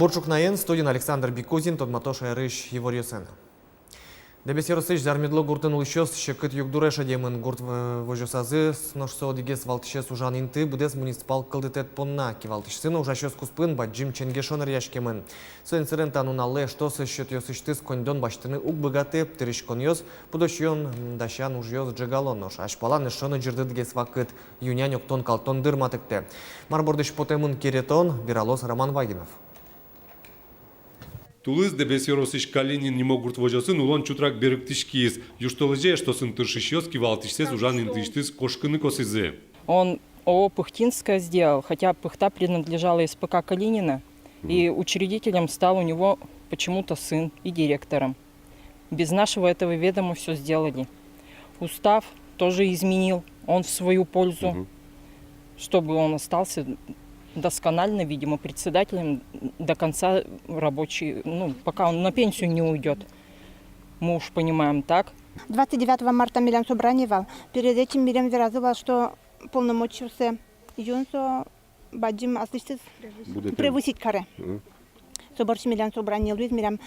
Борчукнаен, студент Александр Бикузин, Тодматоша Рыш Еворьесен. Дебес Яросыч зармедло гуртын улщос, щекыт югдуреша демын гурт вожосазы, сношсо одигес валтыше сужан инты, будес муниципал кылдытет понна, кивалтышсын ужащос куспын, баджим ченгешонер яшкемын. Соен сырен тануналле, что со счет ёсыштыс кондон баштыны ук богаты, птырышкон ёс, пудощон дащан уж ёс джегалон нош, ашпалан эшоны жирдыдгес вакыт, юнянь октон калтон дырматыкте. Марбордыш потемын керетон, Виралос Роман Вагинов. Тулыз дебес Яросыч Калинин не могут вожосын улон чутрак беректишкиз. Юштолыже, что сын тыршищёс кивалтышсез ужан интыштыз кошкыны косызы. Он ООО «Пыхтинская» сделал, хотя Пыхта принадлежала СПК Калинина, и учредителем стал у него почему-то сын и директором. Без нашего этого ведома все сделали. Устав тоже изменил, он в свою пользу, чтобы он остался досконально, видимо, председателем до конца рабочей, пока он на пенсию не уйдет. Мы уж понимаем так. 29 марта Милям собранивал. Перед этим Милям выразывал, что полномочился Юнсо Баджим Аслышцыз превысить каре. Соборчи Милям собранил, Милям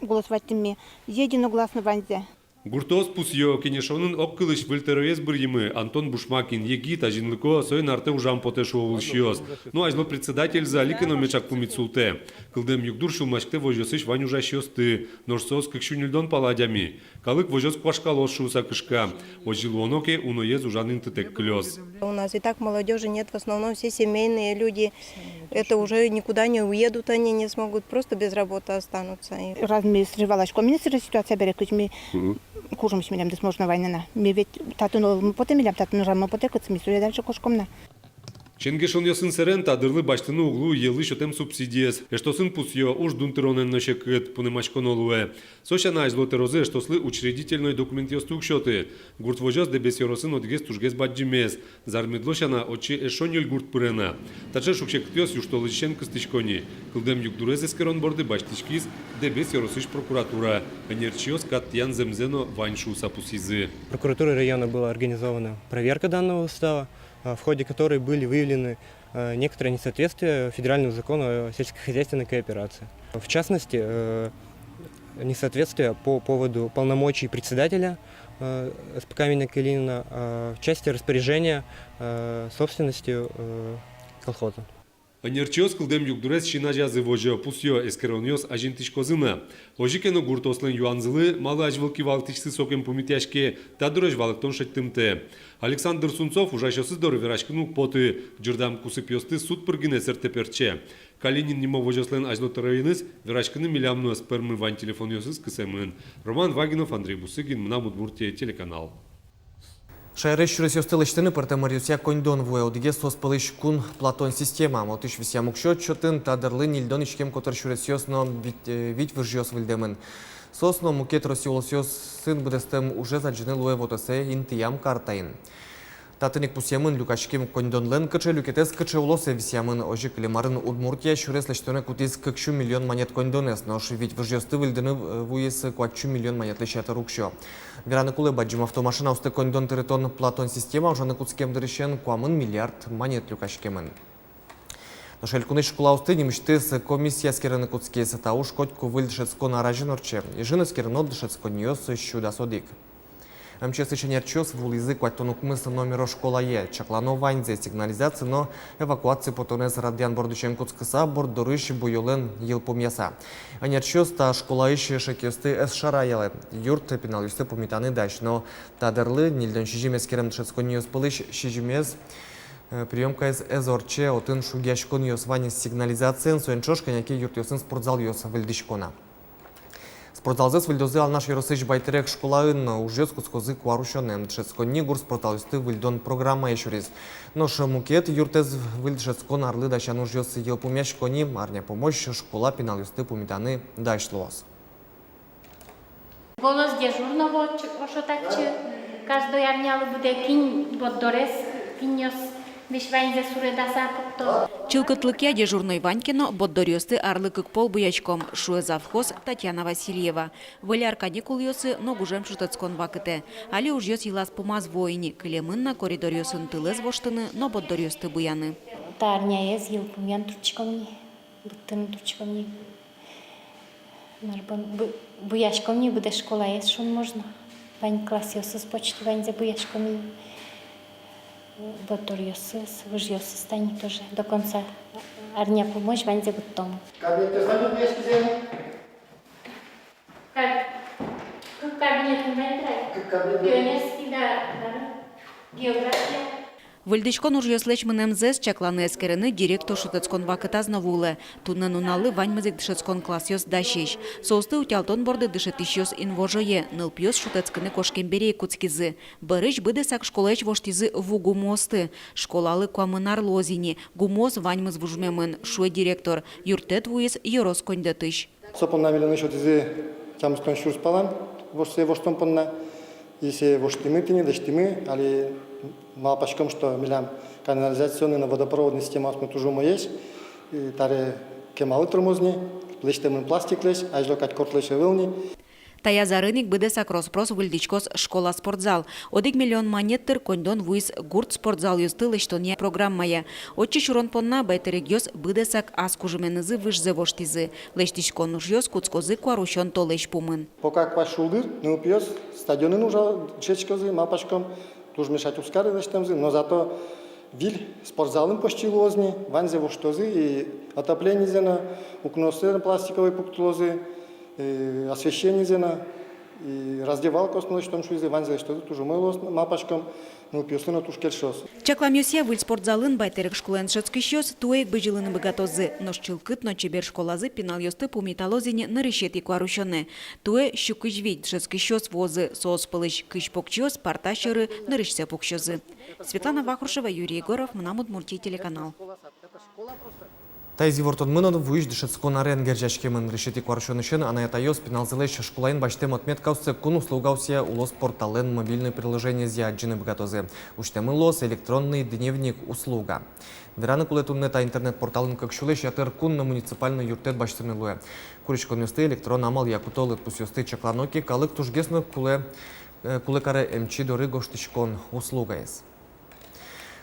голосовать теми единогласно ванзе. Гуртос пусьё, кенешонын оккылыш выльтероез бырьымы Антон Бушмакин, еги тажинлыко соен арте ужам потешовылщиос. Ну ажло председатель за ликино мечак пумицулте. Кылдем югдур шулмашкте вожосыш вань ужащосты, ножсос кыкшунильдон паладями. Калык вожос квашкалос шуса кышка. Ожилуоноке уноез ужанын тытек клёс. У нас и так молодежи нет, в основном все семейные люди. Это уже никуда не уедут, они не смогут, просто без работы останутся. Раз мы срывала школу, министр ситуация берет, мы кужим с Милям, возможно, война. Мы ведь татуну мы потом Милям, татуну жам мы потекаться, мы сюда дальше кошком. Ченгешон ясын сырен тадырлы баштыны углу елы шотем субсидиес. Эштосын пусьё уж дунтыронен ношекыт пунымачкон олуэ. Сошана ажло терозе, эштослы учредительной документ ёстук шоты. Гурт вожос дебес Яросын одгес тужгес баджимес. Зармедлошана очи эшонюль гурт пырена. Таче шукшектёс юштолычен кыстычкони. Кылдем югдурез эскерон борды баштичкиз дебес Яросыч прокуратура. Энерчиос каттян земзено ваньшу сапусизы. Прокуратурой района была организована проверка данного устава, в ходе которой были выявлены некоторые несоответствия федеральному закону о сельскохозяйственной кооперации. В частности, несоответствия по поводу полномочий председателя СПК имени Калинина в части распоряжения собственностью колхоза. Энерчиос кылдем югдурез шинажазы вожо пусьё эскерониос ажинтишкозына. Ожикено гуртослен юанзылы малы ажвылки валтышсы сокен пумитяшке тадураж валыктон шеттымте. Александр Сунцов ужащосы доры верашкыну поты джурдам кусып ёсты суд пыргыне сертеперче. Калинин нимо вожослен ажлотарайыныз верашкыны милямну спермы вань телефон ёсыз кысемын. Роман Вагинов, Андрей Бусыгин, Мна Удмуртия, телеканал. Шайреш чуресёс тылыштыны партамарюсия кондон вуэ одиге соспылыш кун платон система. Мотыш висямук счет чотын тадырлы нильдон ичкем котыр чуресёс, но вить выржёс вильдемын. Сосно мукет росиолосёс сын будестем уже заджыныл уэ вотосе интиям картайын. Татыник пусямын люкачкем кондонлен кыче люкетес кыче улосе висямын ожи клемарын Удмуртия чуреслештоне кутиз 40 миллион монет кондонес, но вить выржёсты вильдыны вуес 4 миллион монет лещата рукшо. Вераны кулы баджим автомашина усты кондон тырытон платон система ужаны куцкем дырышен куамын миллиард монет люкачкемын. Но шелькуны школа усты немыштыз комиссия скераны куцкес тауш котку выльдышецко наражен орче. И жины скерно дышецко ньос щуда содик. МЧС Иченерчос в улизы кватонук мысл номеро школа е. Чаклано ваньзе сигнализации, но эвакуации потонез радиан бордучен куцкаса борд дорыш буйолен елпомьяса. Анерчос та школа ищи шекёсты эс шараялы. Юрт пеналюсты помитаны дач, но тадырлы нильден шижимес керем дышецко ньос пылыш шижимес приемка из эзорче отын шугяшкон йос ванис сигнализациен соенчош коняки юрт йосын спортзал йос выльдышкона. Спортзалзес вильдозы алнаш Яросыч байтерек школаын ужес куцкозы куарушонем. Дшецкони гур спорталисты вильдон программа ещурез. Но шамукет юртез вильдшецкон арлы дащан ужес елпумяшкони арня помощь школа пеналисты пумитаны дайшлоас. Голос дежурного ошотачы. Каждый арнялы буде кинь боддорес киньос. Чилкотлыке дежурной Ванькино боддорёсты арлыкык пол буячком шуэ завхоз Татьяна Васильева. Валяр каникул ёсы ногужем шутецкон вакыте. Али уж ёс елас помаз воини. Кылемынна коридор ёсын тылез воштыны, но боддорёсты буяны. Тарня ез елпумян турчкони. Тинтучком буяшком не буде школа, є що можна. Вань клас йосис почти вань за буяшком і ботор йосис, виж йосис стані теж до кінця арня помощь вань за тому. Кабінет не піонерський, географія. Вельдичкон уж йослеч менем зес чакланы эскерені директор шутецкон вакыта знавулы. Туннен уналы вань мызык дышецкон класс йос дашеш. Соусты утялтон борды дышетиш йос инвожое. Нылп йос шутецкіні кошкен берей куцкизы. Барыч быдесак школач воштизы вугу мосты. Школалы куамынар лозини. Гумоз вань мыз вужмемын. Шуэ директор. Юртет вуез йорос кондетыш. Сопон намелены шутизы тямскон шурс палан. Вошсе воштон понна. Если воштимы тыне даштимы, али малпачком, что милям канализационная водопроводная система мы тоже есть. Таре кемалы тормозни, плещтемын пластик лещ, ажлокать кортлещ вылни. Тая за рынок быдесак роспрос выльдичкос школа спортзал. Одик миллион монеттер кондон вуиз гурт спортзал юстылыш тония программая. Отчи шурон понна байтерек йос быдесак аскужеменызы выжзе воштизы. Лештичкон уж йос куцкозы куарущон толеш пумын. Пока кваш шулдыр, не упьёс, стадионы нужа чечкозы, мапачком, туж мешать ускары лештемзы, но зато виль спортзалым почти лозни, ванзе воштозы и отопление зена, укносы пластиковые пуктулозы, освещение зена и раздевалка основной, что там шуизе ванзе, что тут уже мой мапачком, ну пьёсына туш кельшос. Чакламюсия выль спортзалын байтерек школен шецкищос туек быжилыны богатозы. Но щелкыт, но чебер школазы пинал ёсты пумиталозине на решети куарущоны. Туе щукыч вид шецкищос возы, соос пылыч кыш покчос, парташеры на решсе покчозы. Светлана Вахрушева, Юрий Егоров, Мнамут Мурти, телеканал. Тайзи вортон мынод вуиш дышецкон арен гержашкемын решети куаршонышын анаятайос пеналзылеш школайн баштем отметкаусы кун услугаусия улос портален мобильное приложение зияджины богатозы. Уштемы лос электронный дневник услуга. Вераны кулетуннета интернет-порталын какшулеш ятыр кун на муниципальный юртет баштырны луэ. Куричкон юсты электрон амал якутолы пус юсты чакланоки калык тужгесно кулekare эмчи доры гоштичкон услугайс.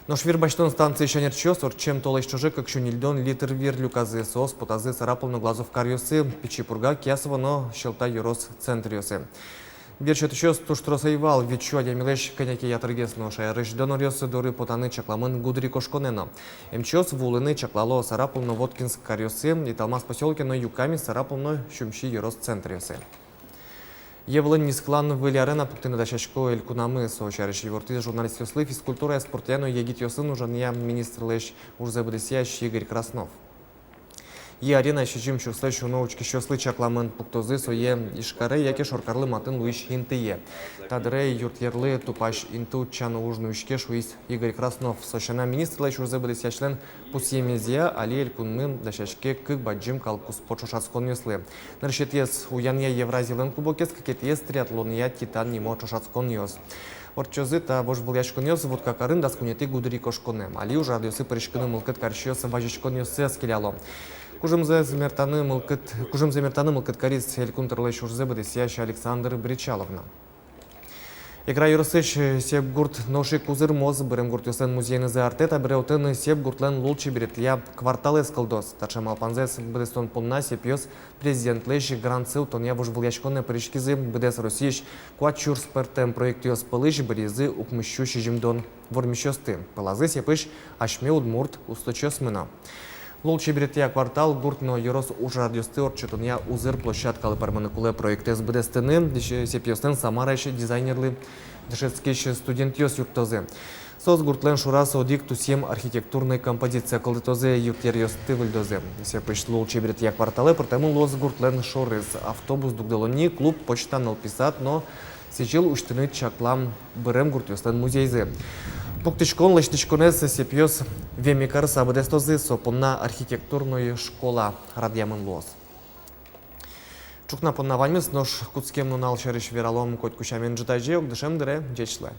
Но швирбаштон станции шанерчос, чем толещ чужик, как шунильдон, литр вир люказы, сос, потазы, сараполно глазов карьосы, печи-пурга, кясово, но щелта юрос центриосы. Верчет еще туштроса-ивал, вечу адямилеш коняки ятыргес, но шайрыш донорёсы доры потаны чакламын гудри кошконено. Мчос вулыны чаклало сараполно воткинск карьосы, и талмаз поселкино юками сараполно щумщи юрос центриосы. Евлен нисклан вылярена пуктыны дашашко элькунамы соочарыш юрты журналист ёслы физкультура и спортяну егит ёсын ужания министрлэш урзабыдысящ Игорь Краснов. Арена щичим чурслэш уноучки щослы чакламын пуктозы сое ишкары яке шоркарлы матын луиш интые. Тадре юртьерлы тупаш инту чану ужнуишке шуис Игорь Краснов. Сошана министрлэш урзабыдысячлен пусемезия али элькунмын дашашке кык баджим калку спорт-шашацкон ёслы. Наршетес уянья Евразилен кубокес какетес триатлония титан нимо шашацкон ёс. Орчозы та вож выльяшкон ёс вот какарын даскунеты гудри кошконем. Али уже радиосы паришканы мылкыт каршёсы важишкон ёсы аскеляло. Кужым замертаны мылкыт карис элькунтерлэш урзабыдысящ Александр Бричаловна. Игра юрсыш сеп гурт ноши кузыр моз бірім гурт юсын музейны за артета біреутын сеп гуртлен лулчи беретлия кварталы скалдос. Тачам алпанзес бідестон понна сеп йос президент лэши гранцыл тония вож выльяшконны паришкизы бідес росиш куачур спертем проект йос пылыш бірезы укмыщущий жимдон вормищосты. Пылазы сепыш ашме удмурт усточос мына. Лулчи беретлия квартал гуртно юрос уж радиосты орчетония узыр площадкалы парманыкулы проекты с бідестыны сеп йостын самарайши дизайнерлы дешецкий студент йос юртозы. Соз гуртлен шурас одик тусем архитектурной композиция калдытозы юртер йосты выльдозы. Сепыш лулчи беретлия кварталы потому лоз гуртлен шорыз автобус дугдалони клуб почта налписат, но сечил уштыны чаклам бірем гурт йостын музейзы. Пуктичкон лештичконес сепьёс вемикар сабыдестозы сопонна архитектурная школа радиамын лоз. Чукна понна ваньмыз, нож куцкем нунал шериш вералом коть кучамен житайже, огдышем дыре джечле.